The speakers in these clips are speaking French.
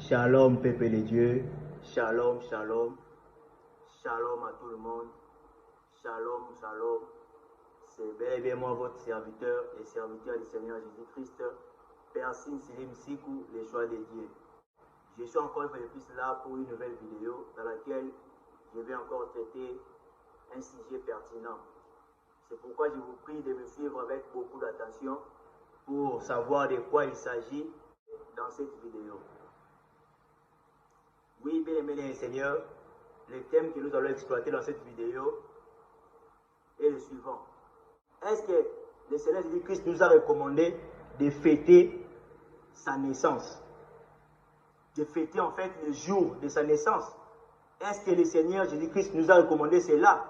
Shalom, peuple de Dieu. Shalom, shalom. Shalom à tout le monde. Shalom, shalom. C'est bel et bien moi, votre serviteur et serviteur du Seigneur Jésus-Christ, Persin Silim Sikou, les choix de Dieu. Je suis encore une fois de plus là pour une nouvelle vidéo dans laquelle je vais encore traiter un sujet pertinent. C'est pourquoi je vous prie de me suivre avec beaucoup d'attention pour savoir de quoi il s'agit dans cette vidéo. Oui, bien aimé les Seigneurs, le thème que nous allons exploiter dans cette vidéo est le suivant. Est-ce que le Seigneur Jésus-Christ nous a recommandé de fêter sa naissance? De fêter en fait le jour de sa naissance. Est-ce que le Seigneur Jésus-Christ nous a recommandé cela?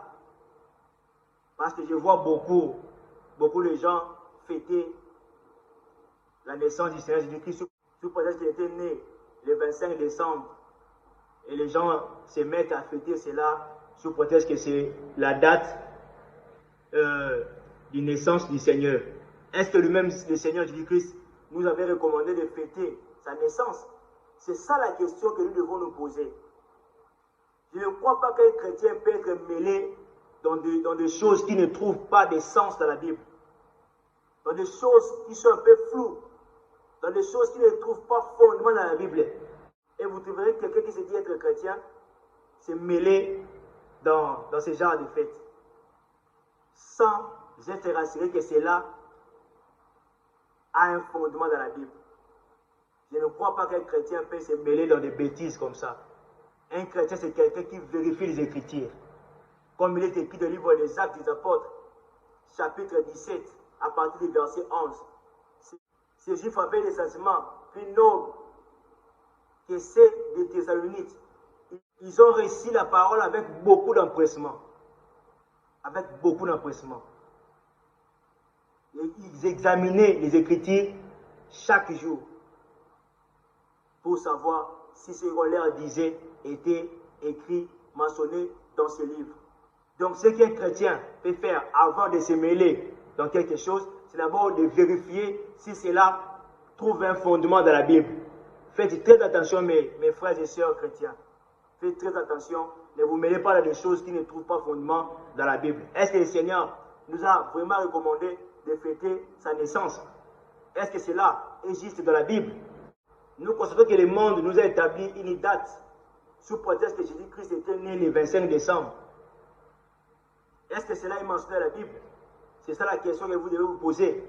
Parce que je vois beaucoup de gens fêter la naissance du Seigneur Jésus-Christ sous prétexte qu'il était né le 25 décembre. Et les gens se mettent à fêter cela sous prétexte que c'est la date de naissance du Seigneur. Est-ce que lui-même, le Seigneur Jésus-Christ, nous avait recommandé de fêter sa naissance? C'est ça la question que nous devons nous poser. Je ne crois pas qu'un chrétien peut être mêlé dans des choses qui ne trouvent pas de sens dans la Bible. Dans des choses qui sont un peu floues. Dans des choses qui ne trouvent pas fondement dans la Bible. Et vous trouverez quelqu'un qui se dit être chrétien, se mêler dans ce genre de fêtes. Sans être rassuré que cela a un fondement dans la Bible. Je ne crois pas qu'un chrétien peut se mêler dans des bêtises comme ça. Un chrétien, c'est quelqu'un qui vérifie les Écritures. Comme il est écrit dans le livre des Actes des Apôtres, chapitre 17, à partir du verset 11. Ces Juifs avaient des sentiments plus nobles que ceux des Thessalonites. Ils ont reçu la parole avec beaucoup d'empressement. Avec beaucoup d'empressement. Ils examinaient les Écritures chaque jour pour savoir si ce qu'on leur disait était écrit, mentionné dans ce livre. Donc ce qu'un chrétien peut faire avant de se mêler dans quelque chose, c'est d'abord de vérifier si cela trouve un fondement dans la Bible. Faites très attention mes frères et sœurs chrétiens. Faites très attention, ne vous mêlez pas dans des choses qui ne trouvent pas fondement dans la Bible. Est-ce que le Seigneur nous a vraiment recommandé de fêter sa naissance? Est-ce que cela est juste dans la Bible? Nous constatons que le monde nous a établi une date sous prétexte que Jésus-Christ était né le 25 décembre. Est-ce que cela est mentionné dans la Bible? C'est ça la question que vous devez vous poser.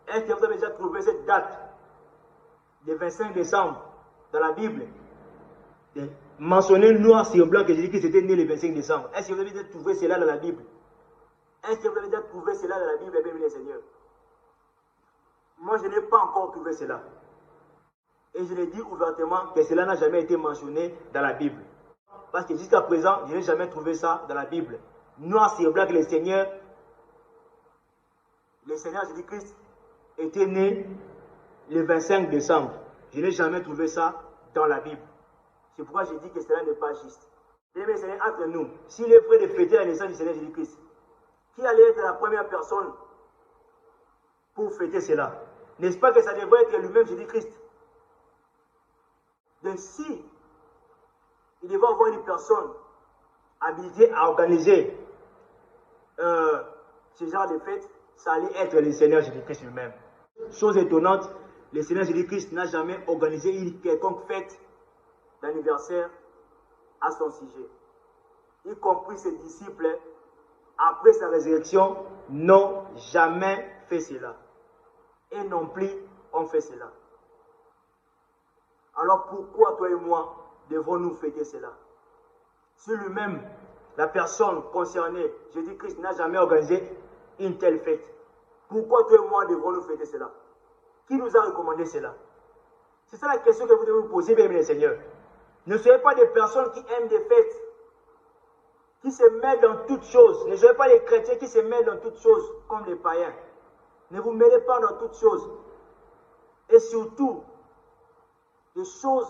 Est-ce que vous avez déjà trouvé cette date le 25 décembre dans la Bible? Mentionné noir sur blanc que Jésus-Christ était né le 25 décembre. Est-ce que vous avez déjà trouvé cela dans la Bible? Est-ce que vous avez déjà trouvé cela dans la Bible, bien aimé Seigneur? Moi, je n'ai pas encore trouvé cela. Et je le dis ouvertement que cela n'a jamais été mentionné dans la Bible. Parce que jusqu'à présent, je n'ai jamais trouvé ça dans la Bible. Noir sur blanc que le Seigneur Jésus-Christ était né le 25 décembre. Je n'ai jamais trouvé ça dans la Bible. C'est pourquoi je dis que cela n'est pas juste. Bien aimé Seigneur, entre nous, s'il est vrai de fêter la naissance du Seigneur Jésus-Christ, qui allait être la première personne pour fêter cela? N'est-ce pas que ça devrait être lui-même Jésus-Christ? Donc si il devait avoir une personne habilitée à organiser ce genre de fête, ça allait être le Seigneur Jésus-Christ lui-même. Chose étonnante, le Seigneur Jésus-Christ n'a jamais organisé une quelconque fête d'anniversaire à son sujet. Y compris ses disciples, après sa résurrection, n'ont jamais fait cela. Et non plus ont fait cela. Alors pourquoi toi et moi devons-nous fêter cela? Si lui-même, la personne concernée, Jésus-Christ, n'a jamais organisé une telle fête, pourquoi toi et moi devons-nous fêter cela? Qui nous a recommandé cela? C'est ça la question que vous devez vous poser, bien aimé Seigneur. Ne soyez pas des personnes qui aiment des fêtes, qui se mêlent dans toutes choses. Ne soyez pas les chrétiens qui se mêlent dans toutes choses, comme les païens. Ne vous mêlez pas dans toutes choses. Et surtout, des choses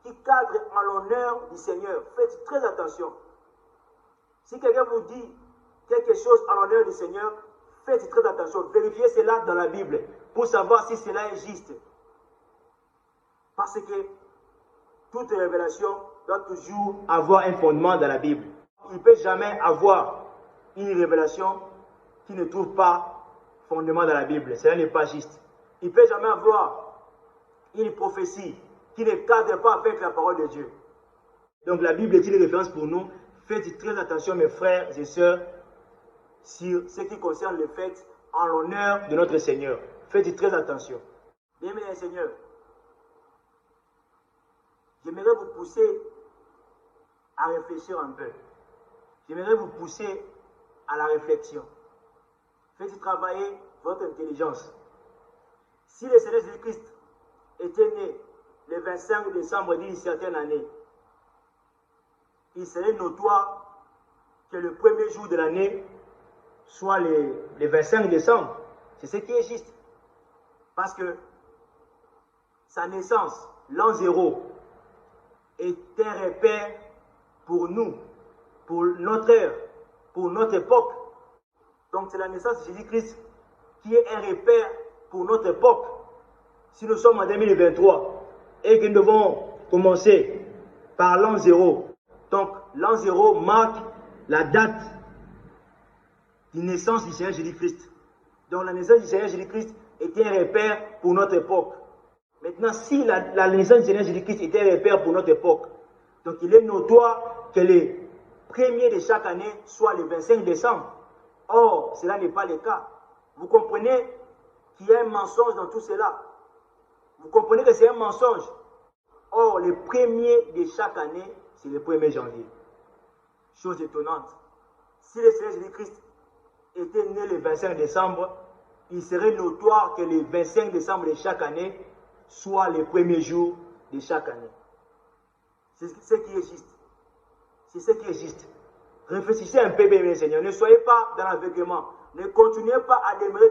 qui cadrent en l'honneur du Seigneur. Faites très attention. Si quelqu'un vous dit quelque chose en l'honneur du Seigneur, faites très attention. Vérifiez cela dans la Bible pour savoir si cela est juste. Parce que toute révélation doit toujours avoir un fondement dans la Bible. Il ne peut jamais avoir une révélation qui ne trouve pas fondement dans la Bible. Cela n'est pas juste. Il ne peut jamais avoir une prophétie qui ne cadre pas avec la parole de Dieu. Donc la Bible est une référence pour nous. Faites très attention, mes frères et sœurs, sur ce qui concerne le fait en l'honneur de notre Seigneur. Faites très attention. Bien-aimés Seigneur, j'aimerais vous pousser à réfléchir un peu. J'aimerais vous pousser à la réflexion. Faites travailler votre intelligence. Si le Seigneur Jésus-Christ était né le 25 décembre d'une certaine année, il serait notoire que le premier jour de l'année soit le 25 décembre. C'est ce qui est juste. Parce que sa naissance, l'an 0, est un repère pour nous, pour notre ère, pour notre époque. Donc c'est la naissance de Jésus-Christ qui est un repère pour notre époque. Si nous sommes en 2023 et que nous devons commencer par l'an 0, donc l'an 0 marque la date de naissance du Seigneur Jésus-Christ. Donc la naissance du Seigneur Jésus-Christ était un repère pour notre époque. Maintenant, si la naissance du Seigneur Jésus-Christ était un repère pour notre époque, donc il est notoire que le premier de chaque année soit le 25 décembre. Or, cela n'est pas le cas. Vous comprenez qu'il y a un mensonge dans tout cela. Vous comprenez que c'est un mensonge. Or, le premier de chaque année, c'est le 1er janvier. Chose étonnante. Si le Seigneur Jésus-Christ était né le 25 décembre, il serait notoire que le 25 décembre de chaque année soit le premier jour de chaque année. C'est ce qui est juste. C'est ce qui est juste. Réfléchissez un peu, bien, Seigneur. Ne soyez pas dans l'aveuglement. Ne continuez pas à demeurer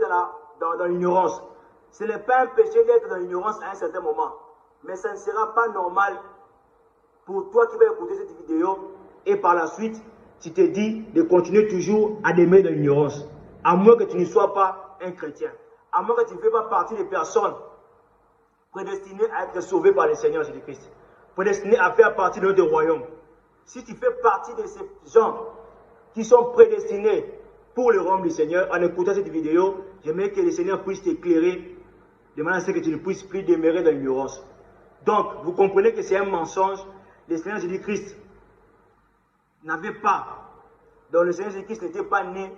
dans l'ignorance. Ce n'est pas un péché d'être dans l'ignorance à un certain moment. Mais ça ne sera pas normal pour toi qui vas écouter cette vidéo et par la suite, tu te dis de continuer toujours à demeurer dans l'ignorance. À moins que tu ne sois pas un chrétien. À moins que tu ne fais pas partie des personnes prédestinées à être sauvées par le Seigneur Jésus-Christ. Prédestinées à faire partie de notre royaume. Si tu fais partie de ces gens qui sont prédestinés pour le royaume du Seigneur, en écoutant cette vidéo, j'aimerais que le Seigneur puisse t'éclairer de manière à ce que tu ne puisses plus demeurer dans l'ignorance. Donc, vous comprenez que c'est un mensonge. Le Seigneur Jésus-Christ n'avait pas, donc le Seigneur Jésus-Christ n'était pas né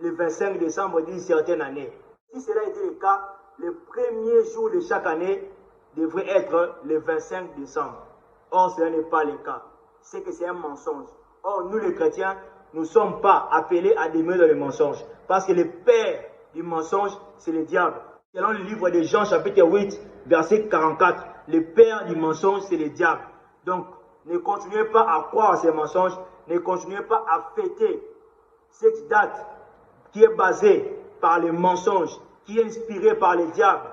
le 25 décembre d'une certaine année. Si cela était le cas, le premier jour de chaque année devrait être le 25 décembre. Or, cela n'est pas le cas. C'est que c'est un mensonge. Or, nous les chrétiens, nous ne sommes pas appelés à demeurer dans le mensonge. Parce que le père du mensonge, c'est le diable. Selon le livre de Jean, chapitre 8, verset 44, le père du mensonge, c'est le diable. Donc, ne continuez pas à croire à ces mensonges. Ne continuez pas à fêter cette date qui est basée par les mensonges, qui est inspirée par le diable.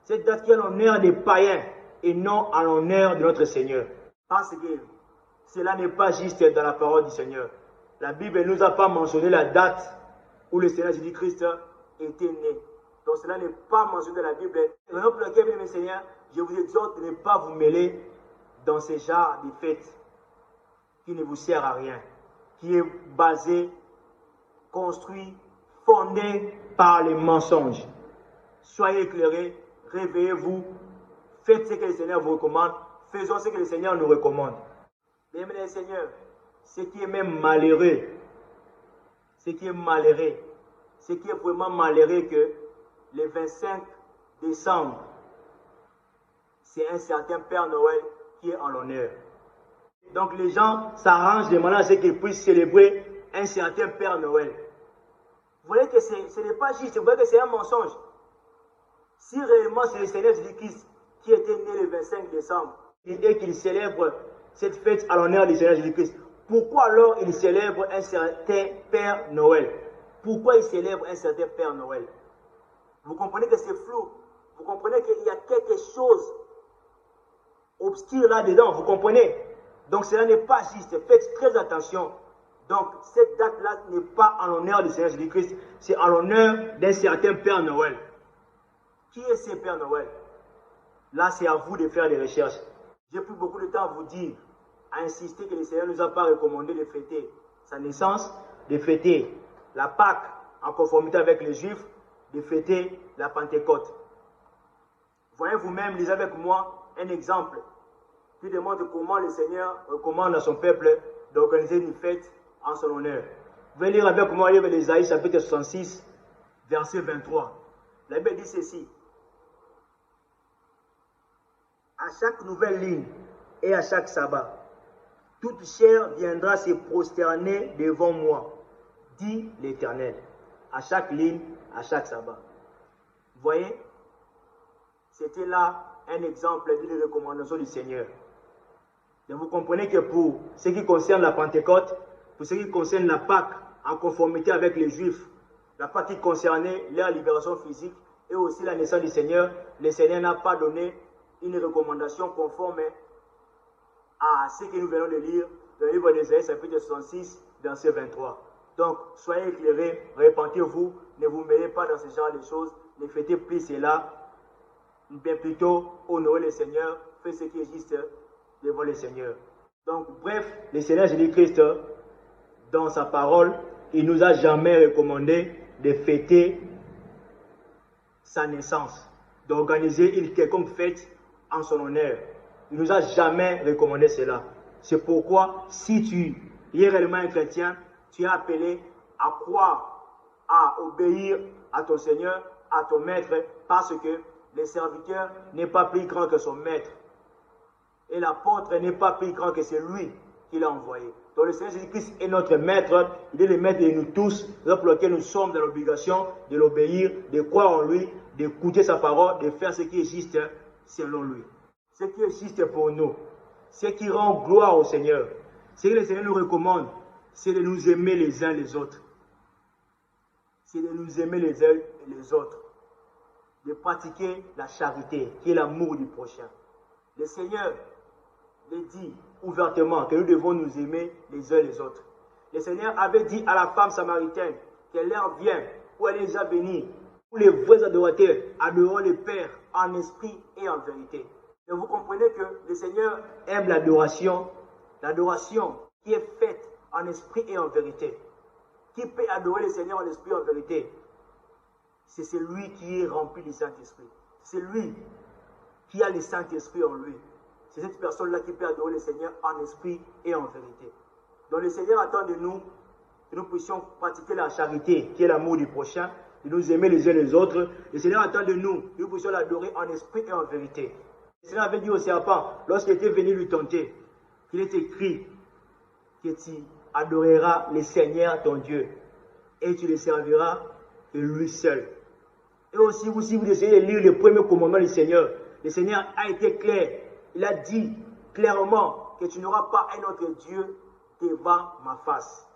Cette date qui est en l'honneur des païens et non en l'honneur de notre Seigneur. Parce que cela n'est pas juste dans la parole du Seigneur. La Bible ne nous a pas mentionné la date où le Seigneur Jésus-Christ était né. Donc cela n'est pas mentionné dans la Bible. Raison pour laquelle, mes Seigneurs, je vous exhorte de ne pas vous mêler dans ce genre de fêtes qui ne vous sert à rien, qui est basé, construit, fondé par les mensonges. Soyez éclairés, réveillez-vous, faites ce que le Seigneur vous recommande, faisons ce que le Seigneur nous recommande. Bien, mes Seigneurs, ce qui est même malheureux, ce qui est vraiment malheureux que le 25 décembre, c'est un certain Père Noël qui est en l'honneur. Donc les gens s'arrangent de manière à ce qu'ils puissent célébrer un certain Père Noël. Vous voyez que ce n'est pas juste, vous voyez que c'est un mensonge. Si réellement c'est le Seigneur Jésus-Christ qui était né le 25 décembre et qu'il célèbre cette fête à l'honneur du Seigneur Jésus-Christ, pourquoi alors il célèbre un certain Père Noël? Pourquoi il célèbre un certain Père Noël? Vous comprenez que c'est flou. Vous comprenez qu'il y a quelque chose obscur là-dedans. Vous comprenez? Donc cela n'est pas juste. Faites très attention. Donc cette date-là n'est pas en l'honneur du Seigneur Jésus-Christ. C'est en l'honneur d'un certain Père Noël. Qui est ce Père Noël? Là, c'est à vous de faire des recherches. J'ai pris beaucoup de temps à vous dire, à insister que le Seigneur ne nous a pas recommandé de fêter sa naissance, de fêter la Pâque en conformité avec les Juifs, de fêter la Pentecôte. Voyez vous-même, lisez avec moi un exemple qui démontre comment le Seigneur recommande à son peuple d'organiser une fête en son honneur. Vous allez lire avec moi le livre d'Ésaïe, chapitre 66, verset 23. La Bible dit ceci. À chaque nouvelle ligne et à chaque sabbat, toute chair viendra se prosterner devant moi, dit l'Éternel. À chaque ligne, à chaque sabbat. Vous voyez, c'était là un exemple d'une recommandation du Seigneur. Et vous comprenez que pour ce qui concerne la Pentecôte, pour ce qui concerne la Pâque, en conformité avec les Juifs, la Pâque qui concernait leur libération physique et aussi la naissance du Seigneur, le Seigneur n'a pas donné une recommandation conforme à ce que nous venons de lire dans le livre d'Ésaïe, chapitre 66, verset 23. Donc, soyez éclairés, repentez-vous, ne vous mêlez pas dans ce genre de choses, ne fêtez plus cela, bien plutôt honorez le Seigneur, faites ce qui est juste devant le Seigneur. Donc, bref, le Seigneur Jésus-Christ, dans sa parole, il ne nous a jamais recommandé de fêter sa naissance, d'organiser une quelconque fête en son honneur. Il ne nous a jamais recommandé cela. C'est pourquoi, si tu es réellement un chrétien, tu es appelé à croire, à obéir à ton Seigneur, à ton Maître, parce que le serviteur n'est pas plus grand que son Maître. Et l'apôtre n'est pas plus grand que c'est lui qui l'a envoyé. Donc le Seigneur Jésus-Christ est notre Maître, il est le Maître de nous tous, pour lequel nous sommes dans l'obligation de l'obéir, de croire en lui, d'écouter sa parole, de faire ce qui est juste selon lui. Ce qui est juste pour nous, ce qui rend gloire au Seigneur, ce que le Seigneur nous recommande, c'est de nous aimer les uns les autres. C'est de nous aimer les uns les autres. De pratiquer la charité, qui est l'amour du prochain. Le Seigneur le dit ouvertement que nous devons nous aimer les uns les autres. Le Seigneur avait dit à la femme samaritaine que l'heure vient où elle est déjà bénie, où les vrais adorateurs adoreront le Père en esprit et en vérité. Et vous comprenez que le Seigneur aime l'adoration qui est faite en esprit et en vérité. Qui peut adorer le Seigneur en esprit et en vérité? C'est celui qui est rempli du Saint-Esprit. C'est lui qui a le Saint-Esprit en lui. C'est cette personne-là qui peut adorer le Seigneur en esprit et en vérité. Donc le Seigneur attend de nous que nous puissions pratiquer la charité, qui est l'amour du prochain, de nous aimer les uns les autres. Le Seigneur attend de nous que nous puissions l'adorer en esprit et en vérité. Le Seigneur avait dit au serpent, lorsqu'il était venu lui tenter, qu'il est écrit que tu adoreras le Seigneur ton Dieu et tu le serviras de lui seul. Et aussi, si vous essayez de lire le premier commandement du Seigneur, le Seigneur a été clair. Il a dit clairement que tu n'auras pas un autre Dieu devant ma face.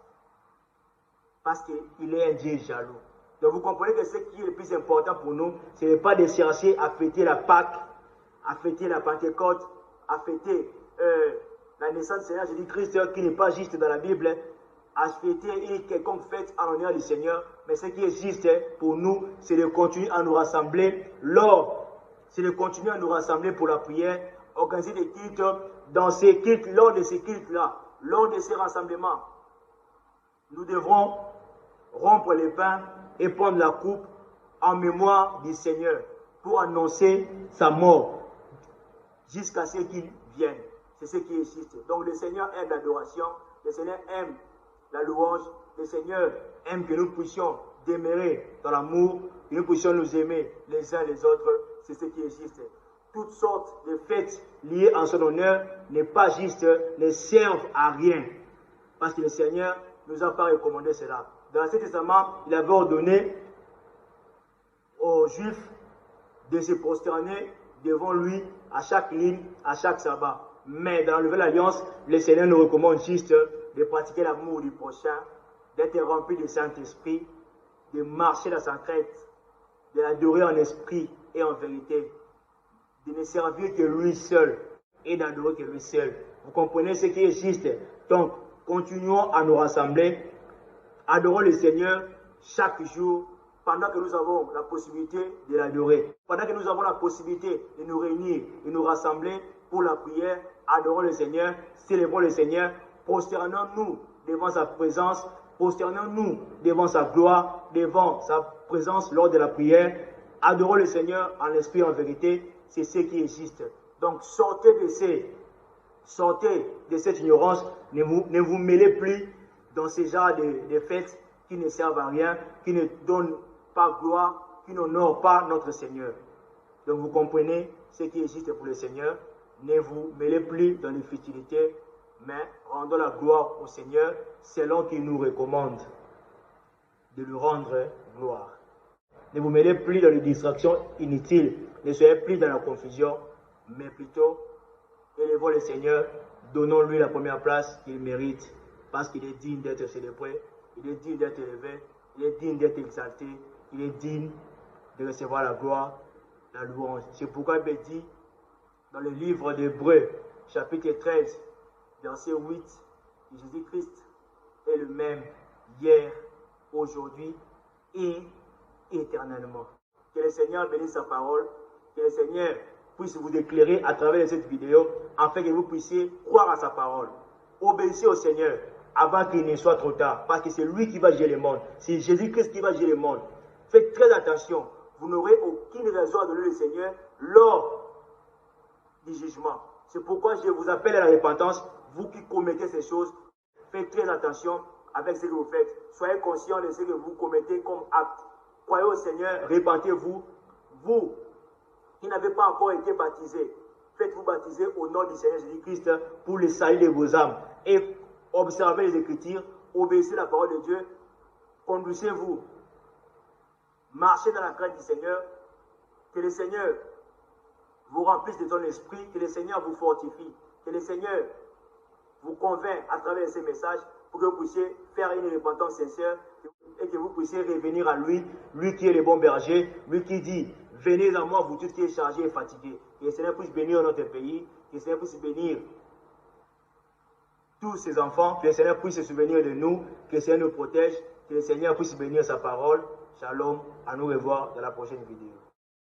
Parce qu'il est un Dieu jaloux. Donc vous comprenez que ce qui est le plus important pour nous, ce n'est pas de chercher à fêter la Pâque, à fêter la Pentecôte, à fêter la naissance du Seigneur Jésus-Christ, qui n'est pas juste dans la Bible, à fêter une quelconque fête en l'honneur du Seigneur. Mais ce qui est juste pour nous, c'est de continuer à nous rassembler c'est de continuer à nous rassembler pour la prière, organiser des cultes, dans ces cultes, lors de ces cultes-là, lors de ces rassemblements. Nous devrons rompre les pains et prendre la coupe en mémoire du Seigneur pour annoncer sa mort jusqu'à ce qu'il vienne. C'est ce qui est juste. Donc le Seigneur aime l'adoration, le Seigneur aime la louange, le Seigneur aime que nous puissions demeurer dans l'amour, que nous puissions nous aimer les uns les autres. C'est ce qui est juste. Toutes sortes de fêtes liées en son honneur n'est pas juste, ne servent à rien. Parce que le Seigneur ne nous a pas recommandé cela. Dans l'Ancien Testament, il avait ordonné aux Juifs de se prosterner devant lui à chaque ligne, à chaque sabbat. Mais dans la Nouvelle Alliance, le Seigneur nous recommande juste de pratiquer l'amour du prochain, d'être rempli du Saint-Esprit, de marcher dans sa crête, de l'adorer en esprit et en vérité, de ne servir que lui seul et d'adorer que lui seul. Vous comprenez ce qui est juste? Donc, continuons à nous rassembler, adorons le Seigneur chaque jour, pendant que nous avons la possibilité de l'adorer, pendant que nous avons la possibilité de nous réunir, de nous rassembler pour la prière, adorons le Seigneur, célébrons le Seigneur, prosternons-nous devant sa présence, prosternons-nous devant sa gloire, devant sa présence lors de la prière, adorons le Seigneur en esprit et en vérité, c'est ce qui existe. Donc sortez de cette ignorance, ne vous mêlez plus dans ce genre de fêtes qui ne servent à rien, qui ne donnent pas gloire, qui n'honorent pas notre Seigneur. Donc vous comprenez ce qui existe pour le Seigneur. Ne vous mêlez plus dans les futilités, mais rendons la gloire au Seigneur selon qu'il nous recommande de lui rendre gloire. Ne vous mêlez plus dans les distractions inutiles, ne soyez plus dans la confusion, mais plutôt élevons le Seigneur, donnons-lui la première place qu'il mérite, parce qu'il est digne d'être célébré, il est digne d'être élevé, il est digne d'être exalté, il est digne de recevoir la gloire, la louange. C'est pourquoi il dit dans le livre d'Hébreux, chapitre 13, verset 8, Jésus-Christ est le même hier, aujourd'hui et éternellement. Que le Seigneur bénisse sa parole, que le Seigneur puisse vous éclairer à travers cette vidéo, afin que vous puissiez croire à sa parole. Obéissez au Seigneur avant qu'il ne soit trop tard, parce que c'est lui qui va gérer le monde. C'est Jésus-Christ qui va gérer le monde. Faites très attention. Vous n'aurez aucune raison à donner le Seigneur lors du jugement. C'est pourquoi je vous appelle à la repentance. Vous qui commettez ces choses, faites très attention avec ce que vous faites. Soyez conscients de ce que vous commettez comme acte. Croyez au Seigneur, repentez-vous. Vous qui n'avez pas encore été baptisés, faites-vous baptiser au nom du Seigneur Jésus-Christ pour le salut de vos âmes. Et observez les Écritures, obéissez la parole de Dieu, conduisez-vous, marchez dans la crainte du Seigneur, que le Seigneur vous remplisse de son esprit, que le Seigneur vous fortifie, que le Seigneur vous convainc à travers ces messages pour que vous puissiez faire une repentance sincère et que vous puissiez revenir à lui, lui qui est le bon berger, lui qui dit « Venez à moi, vous tous qui êtes chargés et fatigués ». Que le Seigneur puisse bénir notre pays, que le Seigneur puisse bénir tous ses enfants, que le Seigneur puisse se souvenir de nous, que le Seigneur nous protège, que le Seigneur puisse bénir sa parole. Shalom, à nous revoir dans la prochaine vidéo.